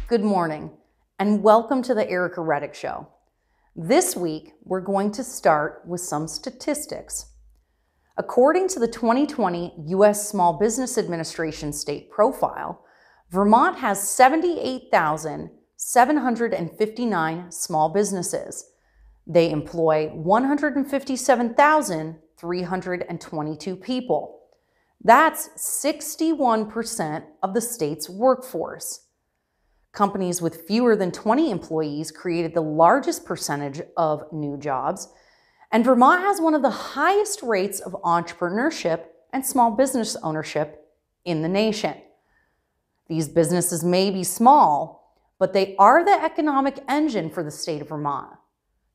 Good morning, and welcome to the Ericka Redic Show. This week, we're going to start with some statistics. According to the 2020 U.S. Small Business Administration State Profile, Vermont has 78,759 small businesses. They employ 157,322 people. That's 61% of the state's workforce. Companies with fewer than 20 employees created the largest percentage of new jobs, and Vermont has one of the highest rates of entrepreneurship and small business ownership in the nation. These businesses may be small, but they are the economic engine for the state of Vermont.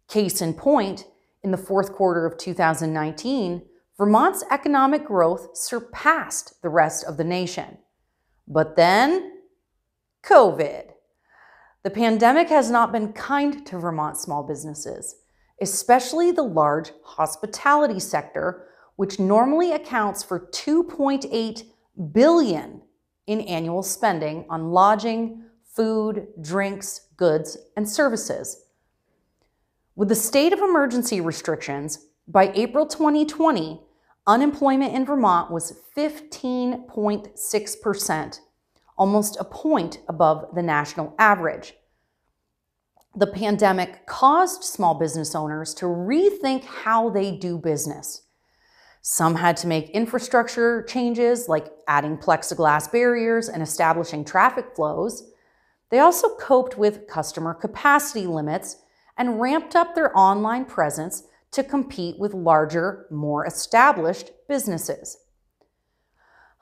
Case in point, in the fourth quarter of 2019, Vermont's economic growth surpassed the rest of the nation. But then, COVID. The pandemic has not been kind to Vermont small businesses, especially the large hospitality sector, which normally accounts for $2.8 billion in annual spending on lodging, food, drinks, goods, and services. With the state of emergency restrictions, by April 2020, unemployment in Vermont was 15.6%, almost a point above the national average. The pandemic caused small business owners to rethink how they do business. Some had to make infrastructure changes like adding plexiglass barriers and establishing traffic flows. They also coped with customer capacity limits and ramped up their online presence to compete with larger, more established businesses.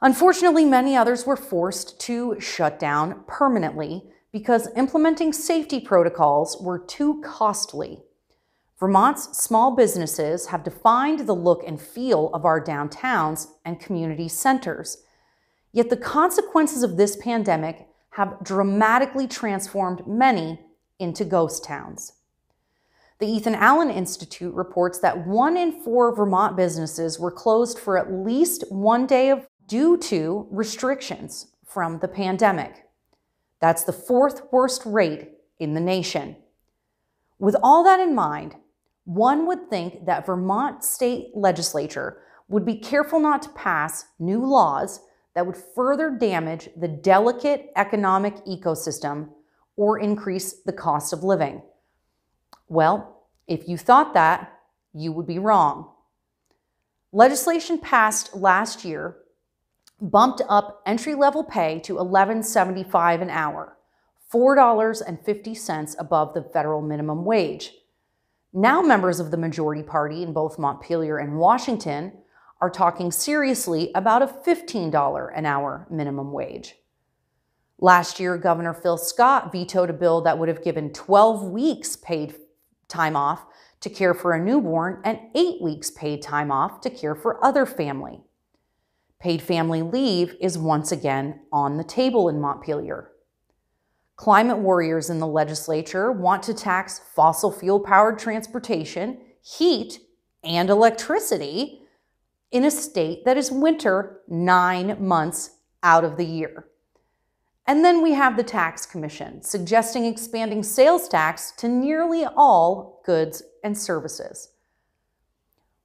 Unfortunately, many others were forced to shut down permanently because implementing safety protocols were too costly. Vermont's small businesses have defined the look and feel of our downtowns and community centers. Yet the consequences of this pandemic have dramatically transformed many into ghost towns. The Ethan Allen Institute reports that 1 in 4 Vermont businesses were closed for at least one day due to restrictions from the pandemic. That's the 4th worst rate in the nation. With all that in mind, one would think that Vermont state legislature would be careful not to pass new laws that would further damage the delicate economic ecosystem or increase the cost of living. Well, if you thought that, you would be wrong. Legislation passed last year bumped up entry-level pay to $11.75 an hour, $4.50 above the federal minimum wage. Now members of the majority party in both Montpelier and Washington are talking seriously about a $15 an hour minimum wage. Last year, Governor Phil Scott vetoed a bill that would have given 12 weeks paid time off to care for a newborn and 8 weeks paid time off to care for other family. Paid family leave is once again on the table in Montpelier. Climate warriors in the legislature want to tax fossil fuel-powered transportation, heat, and electricity in a state that is winter 9 months out of the year. And then we have the Tax Commission suggesting expanding sales tax to nearly all goods and services.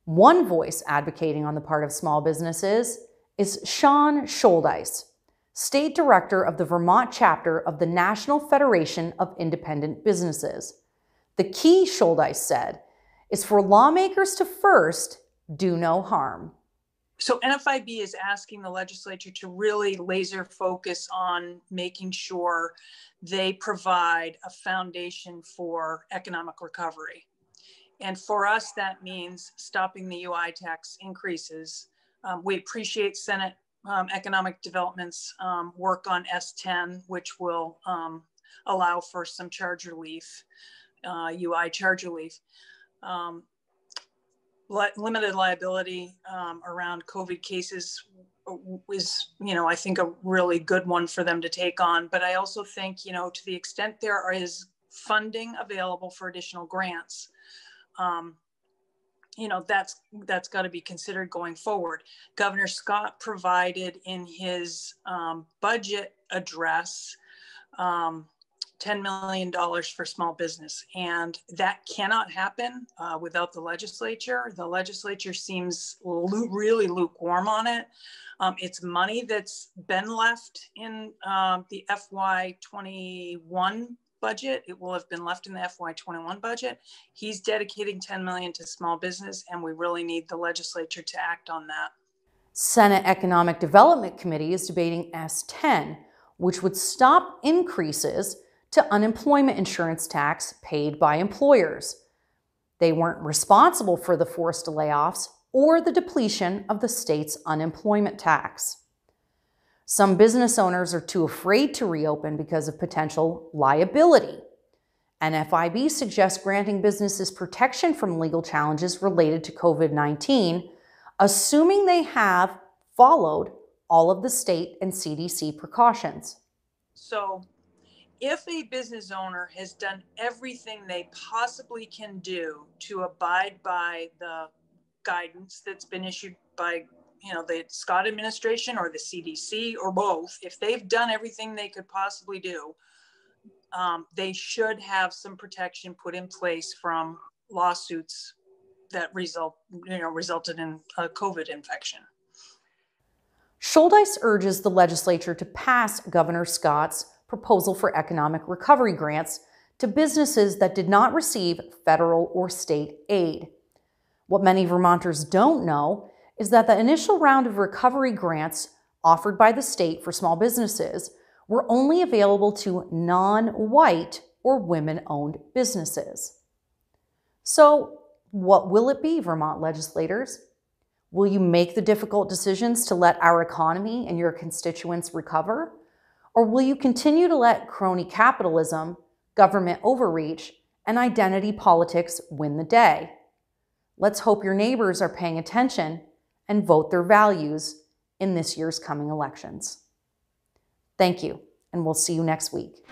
One voice advocating on the part of small businesses is Shawn Shouldice, State Director of the Vermont Chapter of the National Federation of Independent Businesses. The key, Shouldice said, is for lawmakers to first do no harm. So NFIB is asking the legislature to really laser focus on making sure they provide a foundation for economic recovery. And for us, that means stopping the UI tax increases. We appreciate Senate Economic Development's work on S10, which will allow for some charge relief, UI charge relief. Limited liability around COVID cases is, I think a really good one for them to take on. But I also think, to the extent there is funding available for additional grants, that's got to be considered going forward. Governor Scott provided in his budget address $10 million for small business. And that cannot happen without the legislature. The legislature seems really lukewarm on it. It's money that's been left in the FY21 budget. It will have been left in the FY21 budget. He's dedicating $10 million to small business, and we really need the legislature to act on that. Senate Economic Development Committee is debating S10, which would stop increases to unemployment insurance tax paid by employers. They weren't responsible for the forced layoffs or the depletion of the state's unemployment tax. Some business owners are too afraid to reopen because of potential liability. NFIB suggests granting businesses protection from legal challenges related to COVID-19, assuming they have followed all of the state and CDC precautions. So if a business owner has done everything they possibly can do to abide by the guidance that's been issued by the Scott administration or the CDC or both, if they've done everything they could possibly do, they should have some protection put in place from lawsuits that resulted in a COVID infection. Shouldice urges the legislature to pass Governor Scott's proposal for economic recovery grants to businesses that did not receive federal or state aid. What many Vermonters don't know is that the initial round of recovery grants offered by the state for small businesses were only available to non-white or women-owned businesses. So, what will it be, Vermont legislators? Will you make the difficult decisions to let our economy and your constituents recover? Or will you continue to let crony capitalism, government overreach, and identity politics win the day? Let's hope your neighbors are paying attention and vote their values in this year's coming elections. Thank you, and we'll see you next week.